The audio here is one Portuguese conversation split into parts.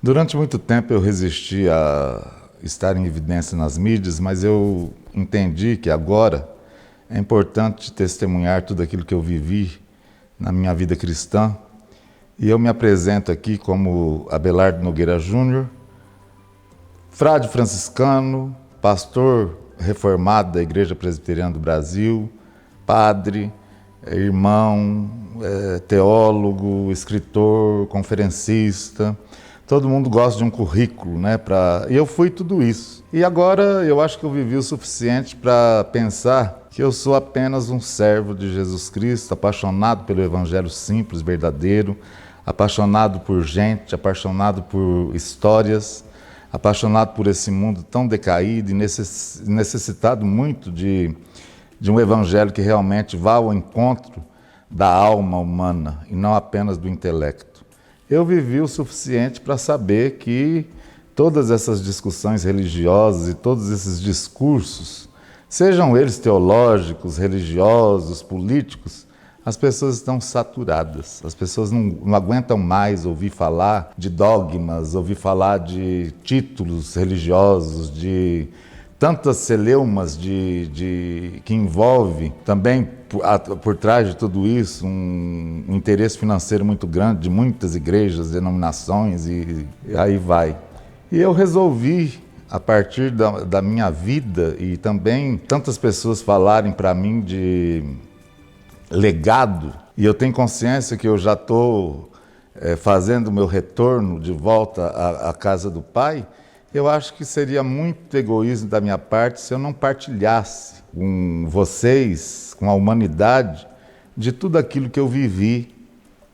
Durante muito tempo eu resisti a estar em evidência nas mídias, mas eu entendi que agora é importante testemunhar tudo aquilo que eu vivi na minha vida cristã. E eu me apresento aqui como Abelardo Nogueira Júnior, frade franciscano, pastor reformado da Igreja Presbiteriana do Brasil, padre, irmão, teólogo, escritor, conferencista. Todo mundo gosta de um currículo, né? E eu fui tudo isso. E agora eu acho que eu vivi o suficiente para pensar que eu sou apenas um servo de Jesus Cristo, apaixonado pelo Evangelho simples, verdadeiro, apaixonado por gente, apaixonado por histórias, apaixonado por esse mundo tão decaído e necessitado muito de um Evangelho que realmente vá ao encontro da alma humana e não apenas do intelecto. Eu vivi o suficiente para saber que todas essas discussões religiosas e todos esses discursos, sejam eles teológicos, religiosos, políticos, as pessoas estão saturadas. As pessoas não aguentam mais ouvir falar de dogmas, ouvir falar de títulos religiosos, de tantas celeumas que envolve também por trás de tudo isso um interesse financeiro muito grande de muitas igrejas, denominações e aí vai. E eu resolvi, a partir da minha vida e também tantas pessoas falarem para mim de legado, e eu tenho consciência que eu já estou fazendo o meu retorno de volta à casa do Pai. Eu acho que seria muito egoísmo da minha parte se eu não partilhasse com vocês, com a humanidade, de tudo aquilo que eu vivi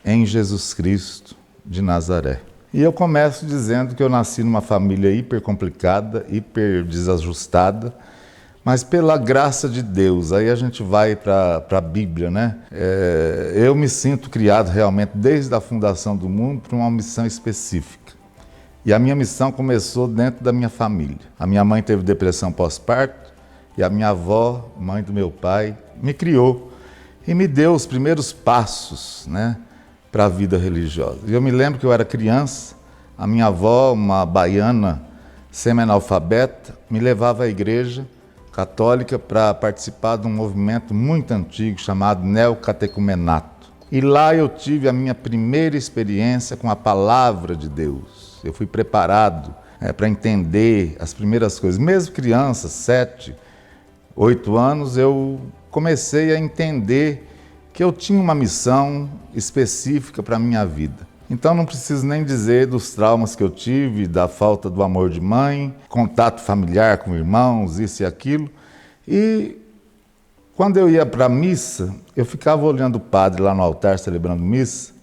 em Jesus Cristo de Nazaré. E eu começo dizendo que eu nasci numa família hiper complicada, hiper desajustada, mas pela graça de Deus, aí a gente vai para a Bíblia, né? Eu me sinto criado realmente desde a fundação do mundo para uma missão específica. E a minha missão começou dentro da minha família. A minha mãe teve depressão pós-parto e a minha avó, mãe do meu pai, me criou e me deu os primeiros passos, né, para a vida religiosa. E eu me lembro que eu era criança, a minha avó, uma baiana semi-analfabeta, me levava à igreja católica para participar de um movimento muito antigo chamado neocatecumenato. E lá eu tive a minha primeira experiência com a palavra de Deus. Eu fui preparado para entender as primeiras coisas. Mesmo criança, 7, 8 anos, eu comecei a entender que eu tinha uma missão específica para a minha vida. Então não preciso nem dizer dos traumas que eu tive, da falta do amor de mãe, contato familiar com irmãos, isso e aquilo. E quando eu ia para a missa, eu ficava olhando o padre lá no altar celebrando missa,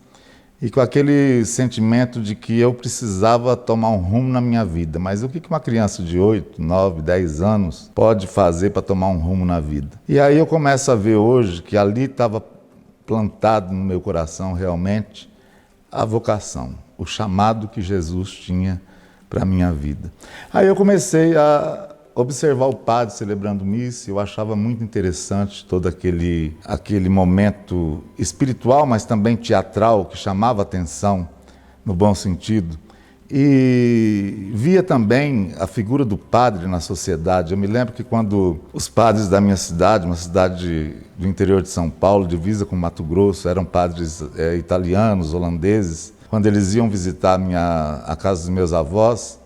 e com aquele sentimento de que eu precisava tomar um rumo na minha vida. Mas o que uma criança de 8, 9, 10 anos pode fazer para tomar um rumo na vida? E aí eu começo a ver hoje que ali estava plantado no meu coração realmente a vocação, o chamado que Jesus tinha para a minha vida. Aí eu comecei a observar o padre celebrando missa, eu achava muito interessante todo aquele momento espiritual, mas também teatral, que chamava atenção no bom sentido. E via também a figura do padre na sociedade. Eu me lembro que quando os padres da minha cidade, uma cidade do interior de São Paulo, divisa com Mato Grosso, eram padres italianos, holandeses, quando eles iam visitar a casa dos meus avós,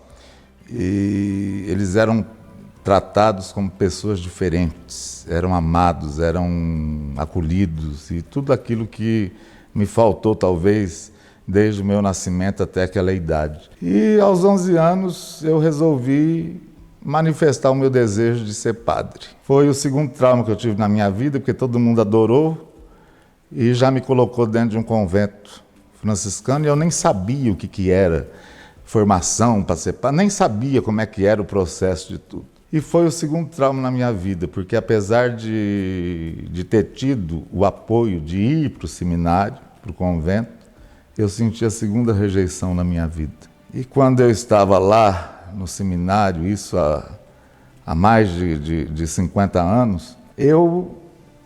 e eles eram tratados como pessoas diferentes, eram amados, eram acolhidos e tudo aquilo que me faltou talvez desde o meu nascimento até aquela idade. E aos 11 anos eu resolvi manifestar o meu desejo de ser padre. Foi o segundo trauma que eu tive na minha vida, porque todo mundo adorou e já me colocou dentro de um convento franciscano e eu nem sabia o que era formação para ser padre, nem sabia como é que era o processo de tudo. E foi o segundo trauma na minha vida, porque apesar de ter tido o apoio de ir para o seminário, para o convento, eu senti a segunda rejeição na minha vida. E quando eu estava lá no seminário, isso há mais de 50 anos, eu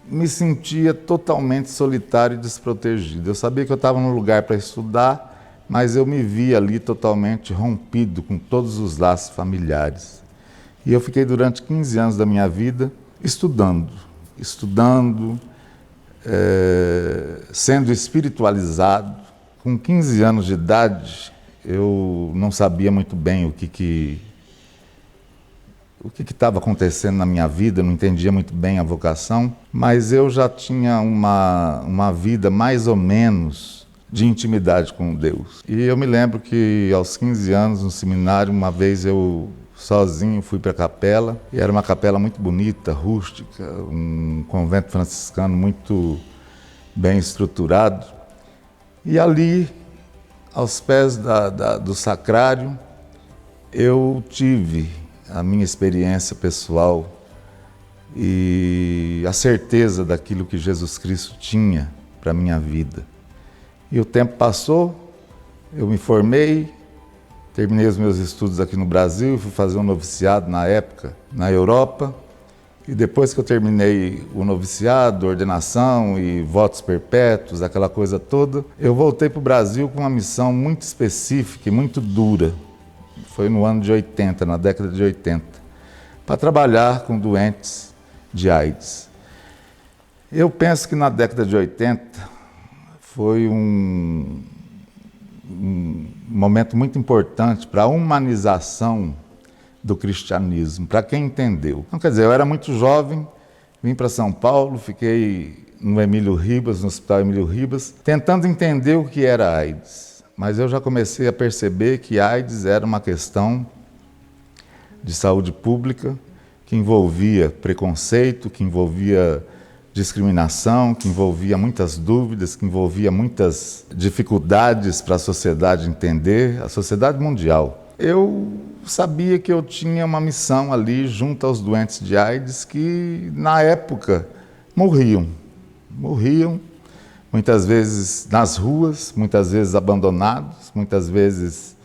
me sentia totalmente solitário e desprotegido. Eu sabia que eu estava num lugar para estudar, mas eu me vi ali totalmente rompido com todos os laços familiares. E eu fiquei durante 15 anos da minha vida estudando, sendo espiritualizado. Com 15 anos de idade, eu não sabia muito bem o que estava acontecendo na minha vida, não entendia muito bem a vocação, mas eu já tinha uma vida mais ou menos de intimidade com Deus. E eu me lembro que aos 15 anos, no seminário, uma vez eu sozinho fui para a capela, e era uma capela muito bonita, rústica, um convento franciscano muito bem estruturado. E ali, aos pés do sacrário, eu tive a minha experiência pessoal e a certeza daquilo que Jesus Cristo tinha para a minha vida. E o tempo passou, eu me formei, terminei os meus estudos aqui no Brasil, fui fazer um noviciado na época na Europa, e depois que eu terminei o noviciado, ordenação e votos perpétuos, aquela coisa toda, eu voltei para o Brasil com uma missão muito específica e muito dura. Foi no ano de 80, na década de 80, para trabalhar com doentes de AIDS. Eu penso que na década de 80 foi um momento muito importante para a humanização do cristianismo, para quem entendeu. Então, quer dizer, eu era muito jovem, vim para São Paulo, fiquei no Emílio Ribas, no Hospital Emílio Ribas, tentando entender o que era AIDS. Mas eu já comecei a perceber que AIDS era uma questão de saúde pública, que envolvia preconceito, que envolvia discriminação, que envolvia muitas dúvidas, que envolvia muitas dificuldades para a sociedade entender, a sociedade mundial. Eu sabia que eu tinha uma missão ali junto aos doentes de AIDS que, na época, morriam, muitas vezes nas ruas, muitas vezes abandonados, muitas vezes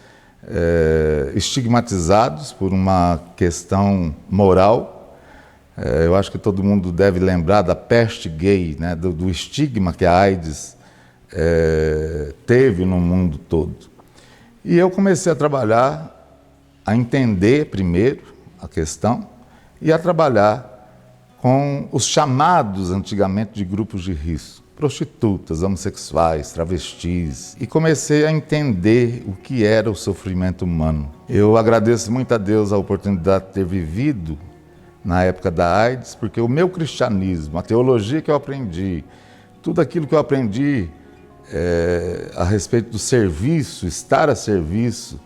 estigmatizados por uma questão moral. Eu acho que todo mundo deve lembrar da peste gay, né, do estigma que a AIDS teve no mundo todo. E eu comecei a trabalhar, a entender primeiro a questão e a trabalhar com os chamados antigamente de grupos de risco, prostitutas, homossexuais, travestis, e comecei a entender o que era o sofrimento humano. Eu agradeço muito a Deus a oportunidade de ter vivido na época da AIDS, porque o meu cristianismo, a teologia que eu aprendi, tudo aquilo que eu aprendi a respeito do serviço, estar a serviço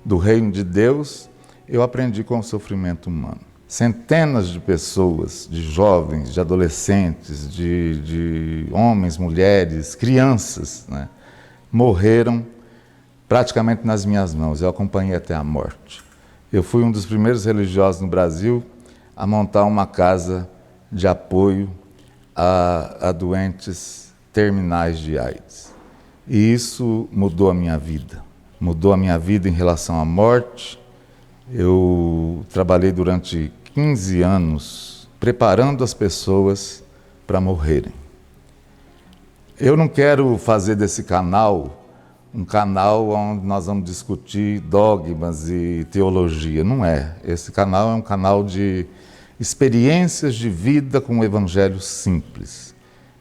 do reino de Deus, eu aprendi com o sofrimento humano. Centenas de pessoas, de jovens, de adolescentes, de homens, mulheres, crianças, né, morreram praticamente nas minhas mãos. Eu acompanhei até a morte. Eu fui um dos primeiros religiosos no Brasil a montar uma casa de apoio a doentes terminais de AIDS. E isso mudou a minha vida. Mudou a minha vida em relação à morte. Eu trabalhei durante 15 anos preparando as pessoas para morrerem. Eu não quero fazer desse canal um canal onde nós vamos discutir dogmas e teologia. Não é. Esse canal é um canal de experiências de vida com o evangelho simples.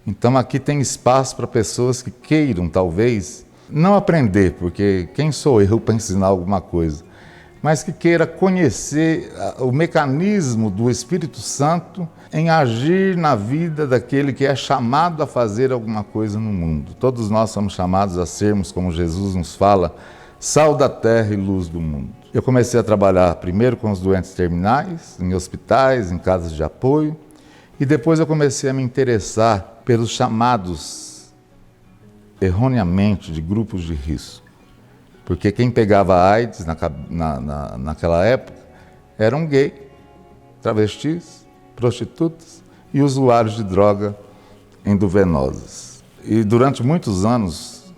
Então aqui tem espaço para pessoas que queiram, talvez, não aprender, porque quem sou eu para ensinar alguma coisa, mas que queira conhecer o mecanismo do Espírito Santo em agir na vida daquele que é chamado a fazer alguma coisa no mundo. Todos nós somos chamados a sermos, como Jesus nos fala, sal da terra e luz do mundo. Eu comecei a trabalhar primeiro com os doentes terminais, em hospitais, em casas de apoio, e depois eu comecei a me interessar pelos chamados, erroneamente, de grupos de risco. Porque quem pegava AIDS naquela época eram gays, travestis, prostitutas e usuários de droga endovenosas. E durante muitos anos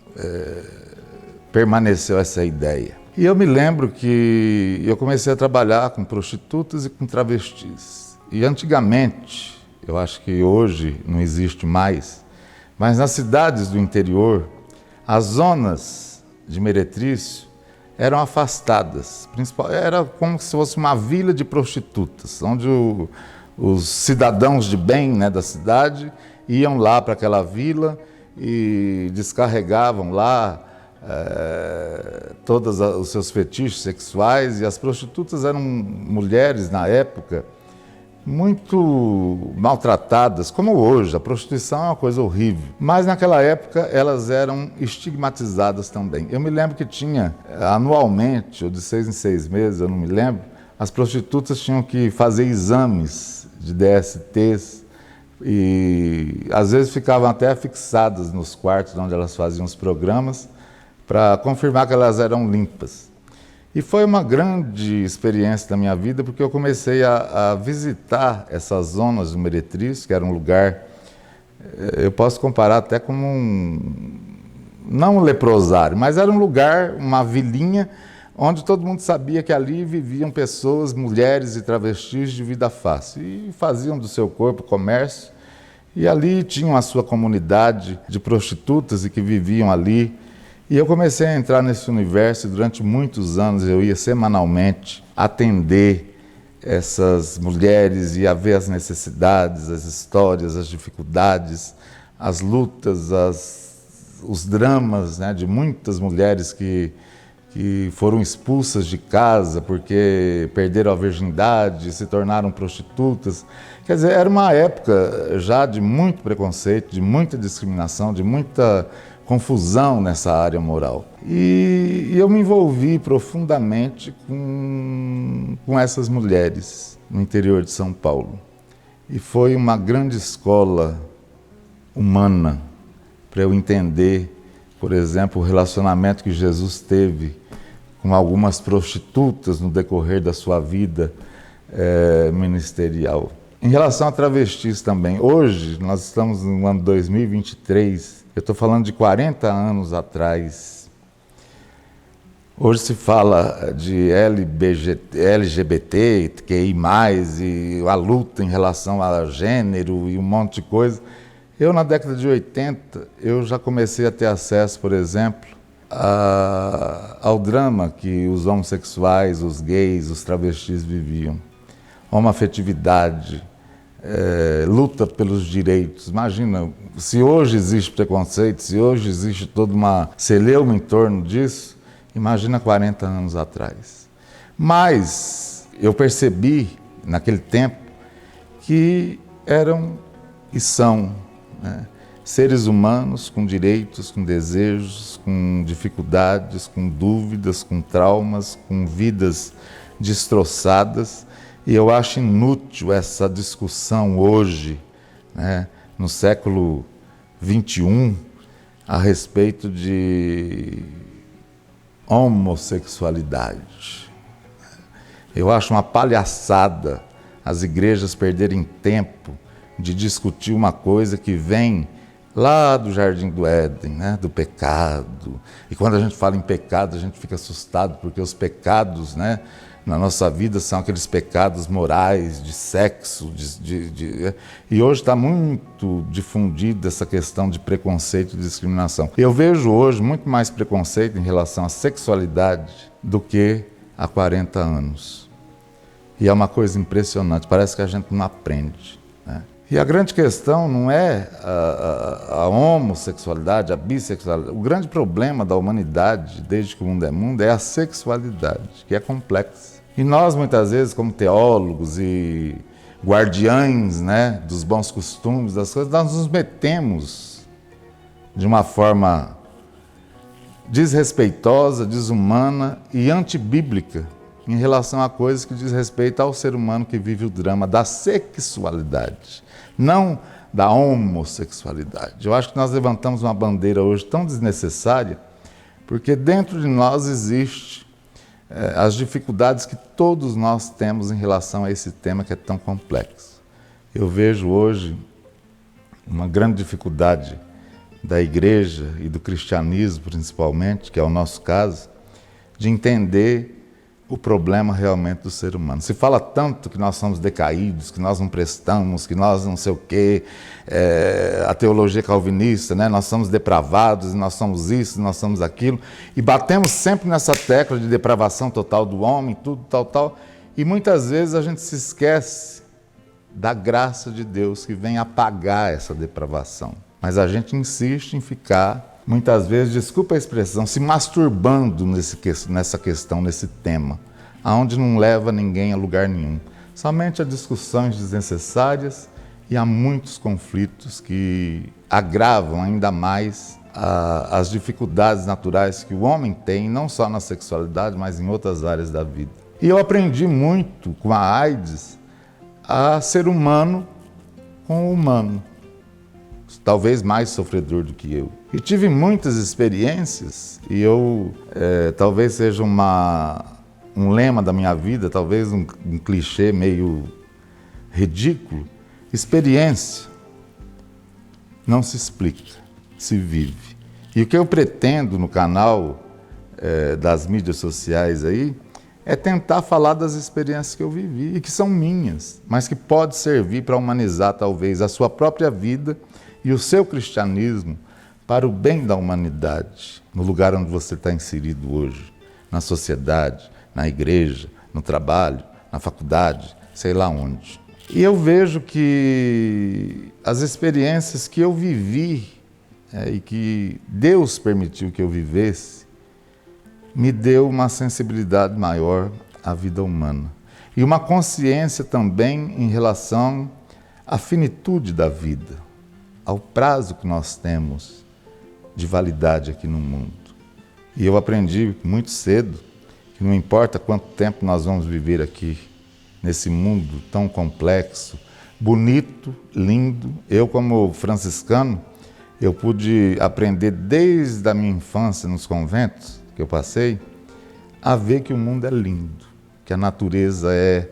permaneceu essa ideia. E eu me lembro que eu comecei a trabalhar com prostitutas e com travestis. E antigamente, eu acho que hoje não existe mais, mas nas cidades do interior, as zonas de Meretrício eram afastadas. Era como se fosse uma vila de prostitutas, onde os cidadãos de bem, né, da cidade iam lá para aquela vila e descarregavam lá todos os seus fetiches sexuais, e as prostitutas eram mulheres, na época, muito maltratadas, como hoje. A prostituição é uma coisa horrível, mas naquela época elas eram estigmatizadas também. Eu me lembro que tinha, anualmente, ou de 6 em 6 meses, eu não me lembro, as prostitutas tinham que fazer exames de DSTs e às vezes ficavam até fixadas nos quartos onde elas faziam os programas para confirmar que elas eram limpas. E foi uma grande experiência da minha vida, porque eu comecei a visitar essas zonas de Meretrício, que era um lugar, eu posso comparar até como não um leprosário, mas era um lugar, uma vilinha, onde todo mundo sabia que ali viviam pessoas, mulheres e travestis de vida fácil, e faziam do seu corpo comércio, e ali tinham a sua comunidade de prostitutas e que viviam ali. E eu comecei a entrar nesse universo, e durante muitos anos eu ia semanalmente atender essas mulheres e a ver as necessidades, as histórias, as dificuldades, as lutas, os dramas, né, de muitas mulheres que foram expulsas de casa porque perderam a virgindade, se tornaram prostitutas. Quer dizer, era uma época já de muito preconceito, de muita discriminação, de muita confusão nessa área moral. E eu me envolvi profundamente com essas mulheres no interior de São Paulo. E foi uma grande escola humana para eu entender, por exemplo, o relacionamento que Jesus teve com algumas prostitutas no decorrer da sua vida ministerial. Em relação a travestis também, hoje nós estamos no ano 2023, eu estou falando de 40 anos atrás. Hoje se fala de LGBT, QI+, e a luta em relação a gênero e um monte de coisa. Eu, na década de 80, eu já comecei a ter acesso, por exemplo, ao drama que os homossexuais, os gays, os travestis viviam. Homoafetividade, luta pelos direitos. Imagina, se hoje existe preconceito, se hoje existe toda uma celeuma em torno disso, imagina 40 anos atrás. Mas eu percebi, naquele tempo, que eram e são, né, seres humanos com direitos, com desejos, com dificuldades, com dúvidas, com traumas, com vidas destroçadas. E eu acho inútil essa discussão hoje, né, no século XXI, a respeito de homossexualidade. Eu acho uma palhaçada as igrejas perderem tempo de discutir uma coisa que vem lá do Jardim do Éden, né, do pecado. E quando a gente fala em pecado, a gente fica assustado, porque os pecados, né, na nossa vida são aqueles pecados morais, de sexo, e hoje está muito difundida essa questão de preconceito e discriminação. Eu vejo hoje muito mais preconceito em relação à sexualidade do que há 40 anos. E é uma coisa impressionante, parece que a gente não aprende, né? E a grande questão não é a homossexualidade, a bissexualidade. O grande problema da humanidade, desde que o mundo, é a sexualidade, que é complexa. E nós, muitas vezes, como teólogos e guardiães, né, dos bons costumes, das coisas, nós nos metemos de uma forma desrespeitosa, desumana e antibíblica em relação a coisas que diz respeito ao ser humano que vive o drama da sexualidade, não da homossexualidade. Eu acho que nós levantamos uma bandeira hoje tão desnecessária, porque dentro de nós existe as dificuldades que todos nós temos em relação a esse tema que é tão complexo. Eu vejo hoje uma grande dificuldade da igreja e do cristianismo, principalmente, que é o nosso caso, de entender o problema realmente do ser humano. Se fala tanto que nós somos decaídos, que nós não prestamos, que nós não sei o quê, a teologia calvinista, né? Nós somos depravados, nós somos isso, nós somos aquilo, e batemos sempre nessa tecla de depravação total do homem, tudo tal, e muitas vezes a gente se esquece da graça de Deus que vem apagar essa depravação. Mas a gente insiste em ficar, muitas vezes, desculpa a expressão, se masturbando nessa questão, nesse tema, aonde não leva ninguém a lugar nenhum. Somente a discussões desnecessárias e há muitos conflitos que agravam ainda mais as dificuldades naturais que o homem tem, não só na sexualidade, mas em outras áreas da vida. E eu aprendi muito com a AIDS a ser humano com o humano, talvez mais sofredor do que eu. E tive muitas experiências, e talvez seja um lema da minha vida, talvez um clichê meio ridículo. Experiência não se explica, se vive. E o que eu pretendo no canal das mídias sociais aí, é tentar falar das experiências que eu vivi e que são minhas, mas que pode servir para humanizar talvez a sua própria vida e o seu cristianismo para o bem da humanidade, no lugar onde você está inserido hoje, na sociedade, na igreja, no trabalho, na faculdade, sei lá onde. E eu vejo que as experiências que eu vivi e que Deus permitiu que eu vivesse, me deu uma sensibilidade maior à vida humana. E uma consciência também em relação à finitude da vida, ao prazo que nós temos de validade aqui no mundo. E eu aprendi muito cedo que não importa quanto tempo nós vamos viver aqui, nesse mundo tão complexo, bonito, lindo. Eu, como franciscano, eu pude aprender desde a minha infância nos conventos que eu passei, a ver que o mundo é lindo, que a natureza é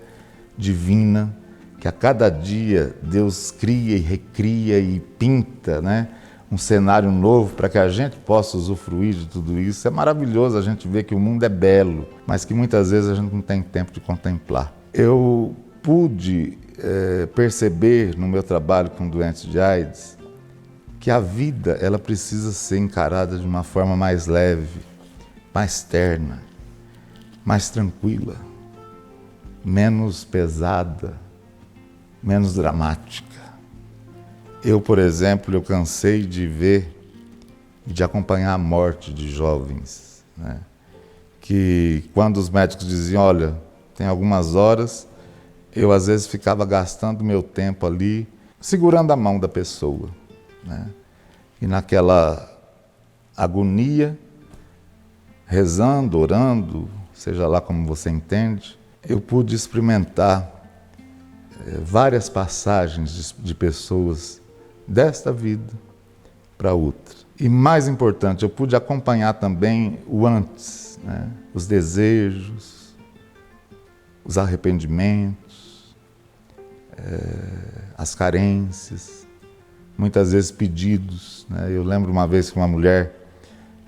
divina, que a cada dia Deus cria e recria e pinta, né, um cenário novo para que a gente possa usufruir de tudo isso. É maravilhoso a gente ver que o mundo é belo, mas que muitas vezes a gente não tem tempo de contemplar. Eu pude perceber no meu trabalho com doentes de AIDS que a vida ela precisa ser encarada de uma forma mais leve, mais terna, mais tranquila, menos pesada, menos dramática. Eu, por exemplo, eu cansei de ver e de acompanhar a morte de jovens, né? Que quando os médicos diziam, olha, tem algumas horas, eu às vezes ficava gastando meu tempo ali, segurando a mão da pessoa, né? E naquela agonia, rezando, orando, seja lá como você entende, eu pude experimentar várias passagens de pessoas desta vida para outra. E mais importante, eu pude acompanhar também o antes, né? Os desejos, os arrependimentos, as carências, muitas vezes pedidos, né? Eu lembro uma vez que uma mulher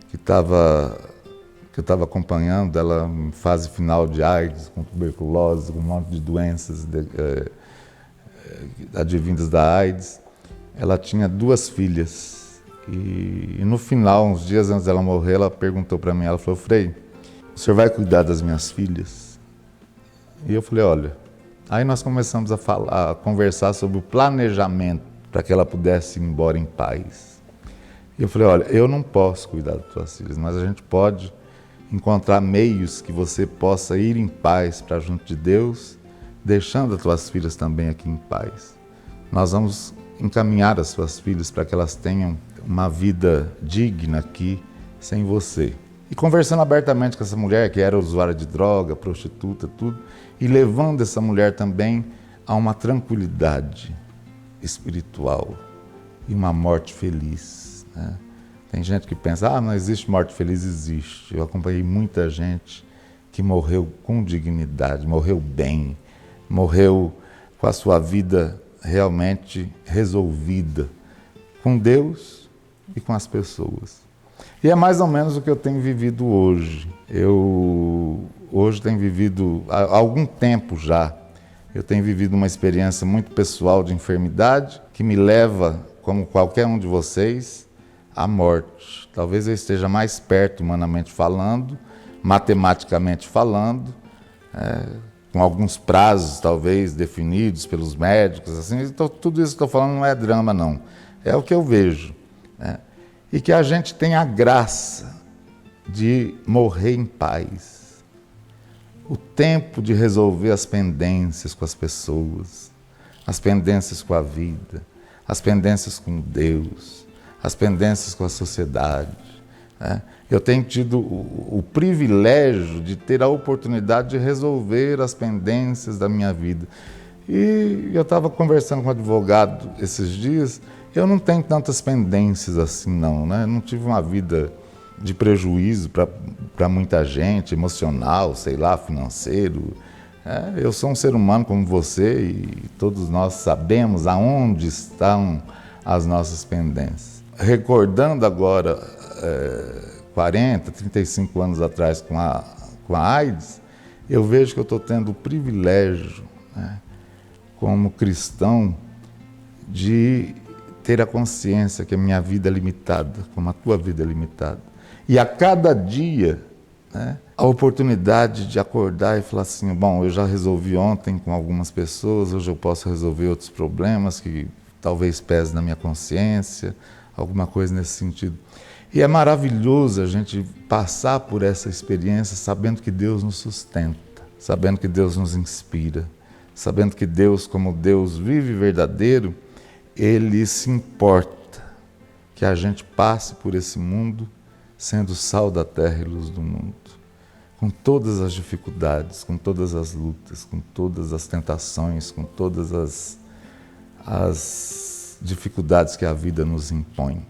que eu estava acompanhando, ela em fase final de AIDS, com tuberculose, com um monte de doenças advindas da AIDS. Ela tinha 2 filhas e no final, uns dias antes dela morrer, ela perguntou para mim, ela falou, Frei, o senhor vai cuidar das minhas filhas? E eu falei, olha, aí nós começamos a conversar sobre o planejamento para que ela pudesse ir embora em paz. E eu falei, olha, eu não posso cuidar das tuas filhas, mas a gente pode encontrar meios que você possa ir em paz para junto de Deus, deixando as tuas filhas também aqui em paz. Nós vamos encaminhar as suas filhas para que elas tenham uma vida digna aqui, sem você. E conversando abertamente com essa mulher, que era usuária de droga, prostituta, tudo, e levando essa mulher também a uma tranquilidade espiritual e uma morte feliz, né? Tem gente que pensa, não existe morte feliz, existe. Eu acompanhei muita gente que morreu com dignidade, morreu bem, morreu com a sua vida realmente resolvida com Deus e com as pessoas. E é mais ou menos o que eu tenho vivido hoje. hoje tenho vivido, há algum tempo já, eu tenho vivido uma experiência muito pessoal de enfermidade que me leva, como qualquer um de vocês, à morte. Talvez eu esteja mais perto, humanamente falando, matematicamente falando, com alguns prazos talvez definidos pelos médicos, assim. Então, tudo isso que estou falando não é drama, não. É o que eu vejo. Né? E que a gente tem a graça de morrer em paz. O tempo de resolver as pendências com as pessoas, as pendências com a vida, as pendências com Deus, as pendências com a sociedade. Né? Eu tenho tido o privilégio de ter a oportunidade de resolver as pendências da minha vida. E eu estava conversando com um advogado esses dias, eu não tenho tantas pendências assim não, né? Não tive uma vida de prejuízo para muita gente, emocional, sei lá, financeiro. Eu sou um ser humano como você e todos nós sabemos aonde estão as nossas pendências. Recordando agora 40, 35 anos atrás com a AIDS, eu vejo que eu estou tendo o privilégio, né, como cristão, de ter a consciência que a minha vida é limitada, como a tua vida é limitada. E a cada dia, né, a oportunidade de acordar e falar assim, bom, eu já resolvi ontem com algumas pessoas, hoje eu posso resolver outros problemas que talvez pesem na minha consciência, alguma coisa nesse sentido. E é maravilhoso a gente passar por essa experiência sabendo que Deus nos sustenta, sabendo que Deus nos inspira, sabendo que Deus, como Deus vivo e verdadeiro, Ele se importa que a gente passe por esse mundo sendo sal da terra e luz do mundo, com todas as dificuldades, com todas as lutas, com todas as tentações, com todas as dificuldades que a vida nos impõe.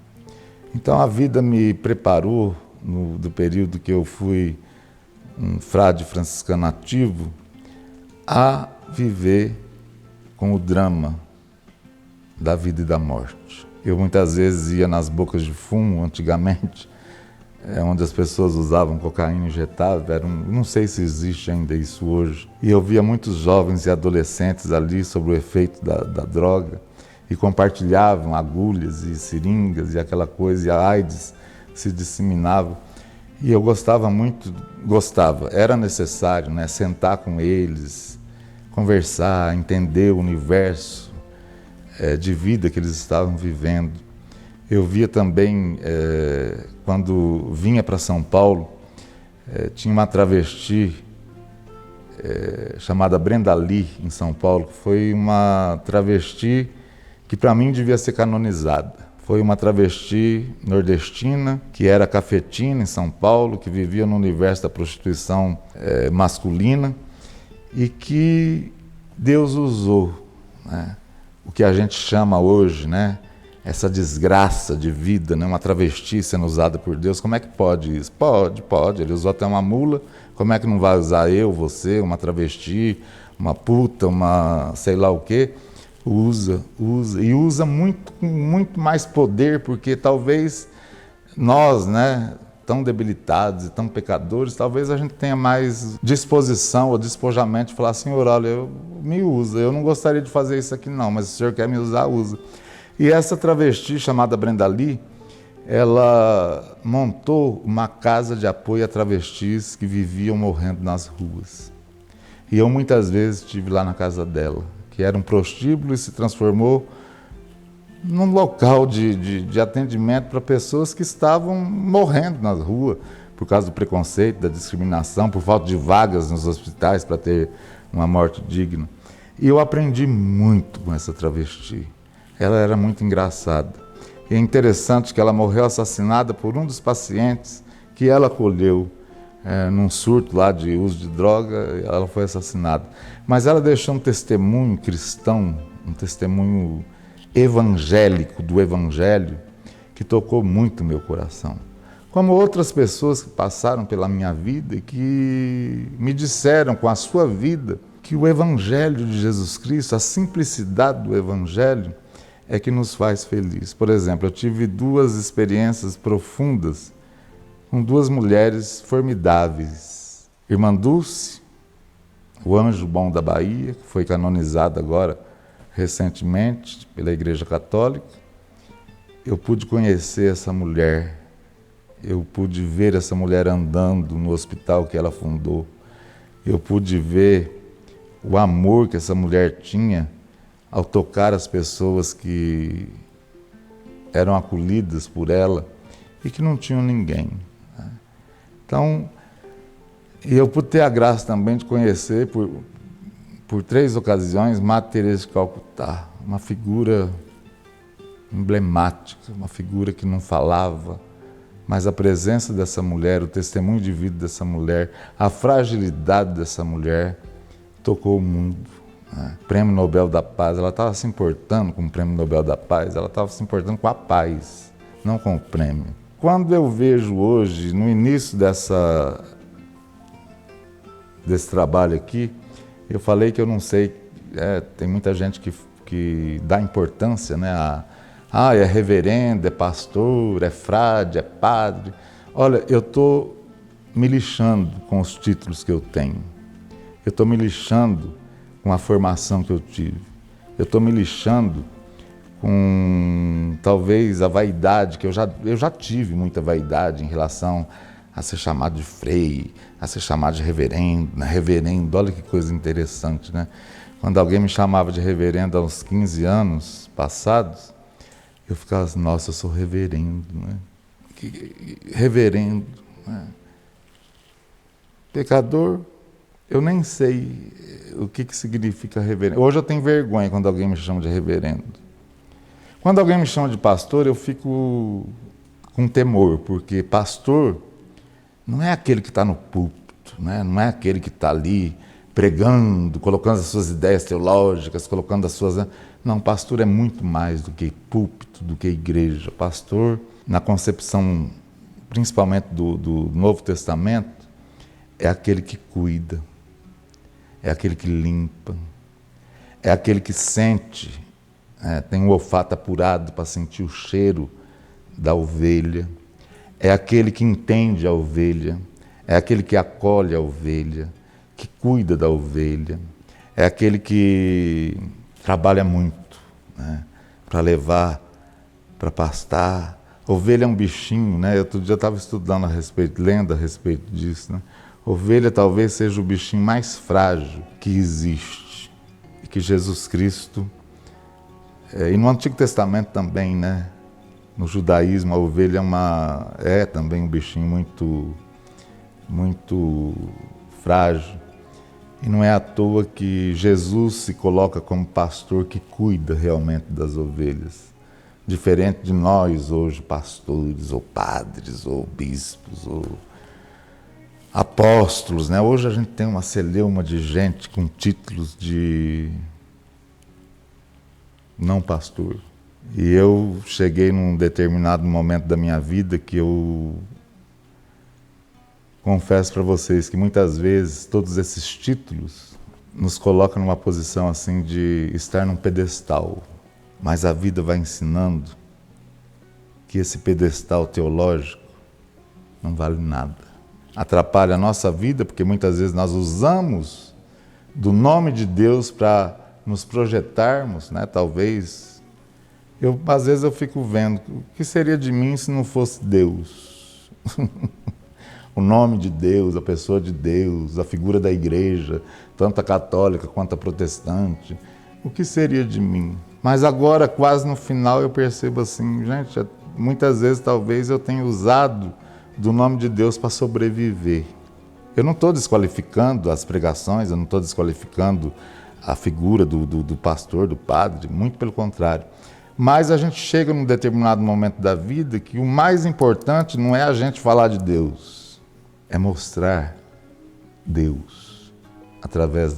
Então a vida me preparou, do período que eu fui um frade franciscano ativo, a viver com o drama da vida e da morte. Eu muitas vezes ia nas bocas de fumo, antigamente, onde as pessoas usavam cocaína injetável, não sei se existe ainda isso hoje, e eu via muitos jovens e adolescentes ali sobre o efeito da droga, e compartilhavam agulhas e seringas e aquela coisa, e a AIDS se disseminava. E eu era necessário, né, sentar com eles, conversar, entender o universo de vida que eles estavam vivendo. Eu via também, quando vinha para São Paulo, tinha uma travesti chamada Brenda Lee, em São Paulo, que foi uma travesti que para mim devia ser canonizada. Foi uma travesti nordestina, que era cafetina em São Paulo, que vivia no universo da prostituição masculina e que Deus usou, né? O que a gente chama hoje, né? Essa desgraça de vida, né? Uma travesti sendo usada por Deus, como é que pode isso? Pode, ele usou até uma mula, como é que não vai usar eu, você, uma travesti, uma puta, uma sei lá o quê? Usa, e usa muito mais poder, porque talvez nós, né, tão debilitados e tão pecadores, talvez a gente tenha mais disposição ou despojamento de falar, Senhor, olha, me usa, eu não gostaria de fazer isso aqui não, mas se o Senhor quer me usar, usa. E essa travesti chamada Brenda Lee, ela montou uma casa de apoio a travestis que viviam morrendo nas ruas. E eu muitas vezes estive lá na casa dela, que era um prostíbulo e se transformou num local de atendimento para pessoas que estavam morrendo na rua por causa do preconceito, da discriminação, por falta de vagas nos hospitais para ter uma morte digna. E eu aprendi muito com essa travesti. Ela era muito engraçada. E é interessante que ela morreu assassinada por um dos pacientes que ela acolheu num surto lá de uso de droga, ela foi assassinada. Mas ela deixou um testemunho cristão, um testemunho evangélico do Evangelho, que tocou muito meu coração. Como outras pessoas que passaram pela minha vida e que me disseram com a sua vida que o Evangelho de Jesus Cristo, a simplicidade do Evangelho, é que nos faz felizes. Por exemplo, eu tive 2 experiências profundas com 2 mulheres formidáveis, Irmã Dulce, o anjo bom da Bahia, que foi canonizada agora recentemente pela Igreja Católica. Eu pude conhecer essa mulher, eu pude ver essa mulher andando no hospital que ela fundou, eu pude ver o amor que essa mulher tinha ao tocar as pessoas que eram acolhidas por ela e que não tinham ninguém. Então, eu pude ter a graça também de conhecer por 3 ocasiões Madre Teresa de Calcutá, uma figura emblemática, uma figura que não falava, mas a presença dessa mulher, o testemunho de vida dessa mulher, a fragilidade dessa mulher tocou o mundo. Prêmio Nobel da Paz, ela estava se importando com o Prêmio Nobel da Paz, ela estava se importando com a paz, não com o prêmio. Quando eu vejo hoje, no início desse trabalho aqui, eu falei que eu não sei, tem muita gente que dá importância, né, é reverendo, é pastor, é frade, é padre. Olha, eu estou me lixando com os títulos que eu tenho, eu estou me lixando com a formação que eu tive, eu estou me lixando com talvez a vaidade, que eu já tive muita vaidade em relação a ser chamado de frei, a ser chamado de reverendo, né? Reverendo, olha que coisa interessante, né? Quando alguém me chamava de reverendo há uns 15 anos passados, eu ficava assim, nossa, eu sou reverendo, né? Reverendo, né? Pecador, eu nem sei o que significa reverendo. Hoje eu tenho vergonha quando alguém me chama de reverendo. Quando alguém me chama de pastor, eu fico com temor, porque pastor não é aquele que está no púlpito, né? Não é aquele que está ali pregando, colocando as suas ideias teológicas, colocando as suas... Não, pastor é muito mais do que púlpito, do que igreja. Pastor, na concepção principalmente do Novo Testamento, é aquele que cuida, é aquele que limpa, é aquele que sente, tem um olfato apurado para sentir o cheiro da ovelha, é aquele que entende a ovelha, é aquele que acolhe a ovelha, que cuida da ovelha, é aquele que trabalha muito, né, para levar, para pastar. Ovelha é um bichinho, né? Outro dia eu estava estudando lendo a respeito disso, né? Ovelha talvez seja o bichinho mais frágil que existe, e que Jesus Cristo, e no Antigo Testamento também, né? No judaísmo, a ovelha é também um bichinho muito, muito frágil. E não é à toa que Jesus se coloca como pastor que cuida realmente das ovelhas. Diferente de nós hoje, pastores, ou padres, ou bispos, ou apóstolos, né? Hoje a gente tem uma celeuma de gente com títulos de não pastor. E eu cheguei num determinado momento da minha vida que eu confesso para vocês que muitas vezes todos esses títulos nos colocam numa posição assim de estar num pedestal. Mas a vida vai ensinando que esse pedestal teológico não vale nada. Atrapalha a nossa vida porque muitas vezes nós usamos do nome de Deus para nos projetarmos, né? Talvez, às vezes eu fico vendo, o que seria de mim se não fosse Deus? O nome de Deus, a pessoa de Deus, a figura da igreja, tanto a católica quanto a protestante, o que seria de mim? Mas agora, quase no final, eu percebo assim, gente, muitas vezes talvez eu tenha usado do nome de Deus para sobreviver. Eu não estou desqualificando as pregações, eu não estou desqualificando a figura do pastor, do padre, muito pelo contrário. Mas a gente chega num determinado momento da vida que o mais importante não é a gente falar de Deus, é mostrar Deus através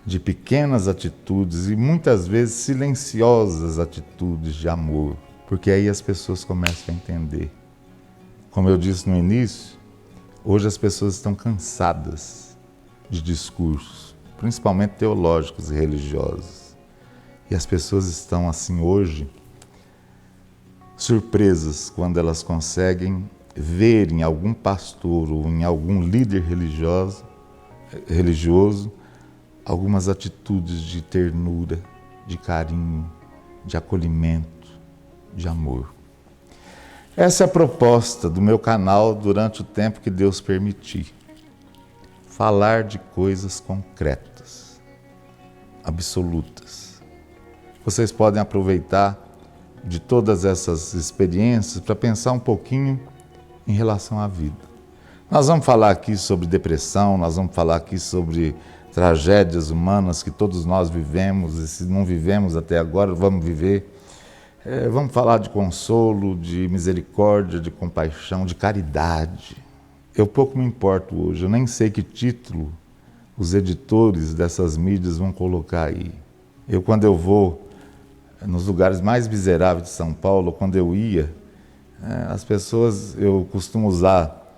de pequenas atitudes e muitas vezes silenciosas atitudes de amor, porque aí as pessoas começam a entender. Como eu disse no início, hoje as pessoas estão cansadas de discursos, principalmente teológicos e religiosos. E as pessoas estão assim hoje surpresas quando elas conseguem ver em algum pastor ou em algum líder religioso algumas atitudes de ternura, de carinho, de acolhimento, de amor. Essa é a proposta do meu canal durante o tempo que Deus permitir. Falar de coisas concretas, absolutas. Vocês podem aproveitar de todas essas experiências para pensar um pouquinho em relação à vida. Nós vamos falar aqui sobre depressão, nós vamos falar aqui sobre tragédias humanas que todos nós vivemos, e se não vivemos até agora, vamos viver. Vamos falar de consolo, de misericórdia, de compaixão, de caridade. Eu pouco me importo hoje, eu nem sei que título os editores dessas mídias vão colocar aí. Quando eu vou nos lugares mais miseráveis de São Paulo, quando eu ia, as pessoas, eu costumo usar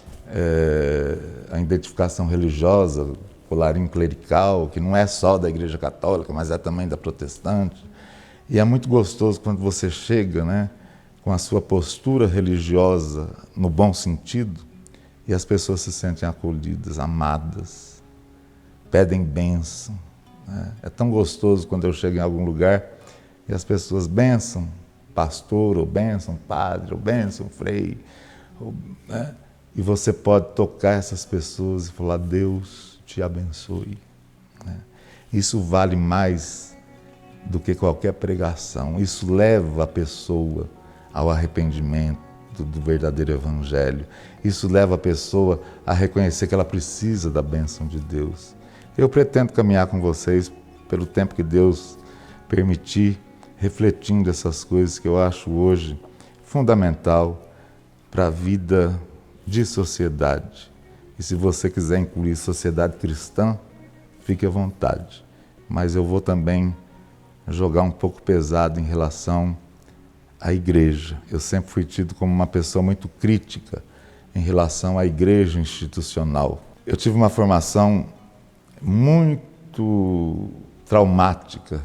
a identificação religiosa, colarinho clerical, que não é só da Igreja Católica, mas é também da protestante. E é muito gostoso quando você chega, né, com a sua postura religiosa, no bom sentido, e as pessoas se sentem acolhidas, amadas, pedem bênção. Né? É tão gostoso quando eu chego em algum lugar e as pessoas bênção pastor, ou bênção padre, ou bênção frei. Né? E você pode tocar essas pessoas e falar: Deus te abençoe. Né? Isso vale mais do que qualquer pregação. Isso leva a pessoa ao arrependimento do verdadeiro evangelho. Isso leva a pessoa a reconhecer que ela precisa da bênção de Deus. Eu pretendo caminhar com vocês pelo tempo que Deus permitir, refletindo essas coisas que eu acho hoje fundamental para a vida de sociedade. E se você quiser incluir sociedade cristã, fique à vontade. Mas eu vou também jogar um pouco pesado em relação à igreja. Eu sempre fui tido como uma pessoa muito crítica em relação à igreja institucional. Eu tive uma formação muito traumática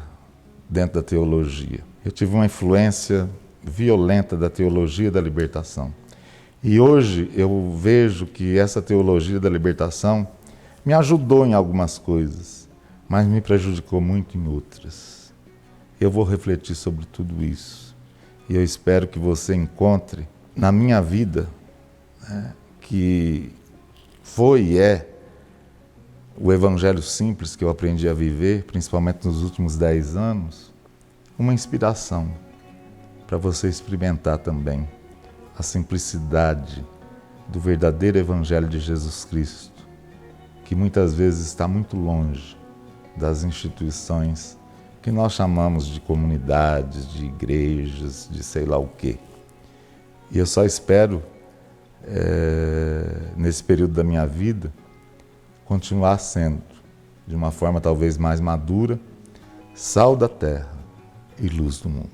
dentro da teologia. Eu tive uma influência violenta da teologia da libertação. E hoje eu vejo que essa teologia da libertação me ajudou em algumas coisas, mas me prejudicou muito em outras. Eu vou refletir sobre tudo isso. E eu espero que você encontre na minha vida, né, que foi e é o evangelho simples que eu aprendi a viver, principalmente nos últimos 10 anos, uma inspiração para você experimentar também a simplicidade do verdadeiro evangelho de Jesus Cristo, que muitas vezes está muito longe das instituições que nós chamamos de comunidades, de igrejas, de sei lá o quê. E eu só espero, nesse período da minha vida, continuar sendo, de uma forma talvez mais madura, sal da terra e luz do mundo.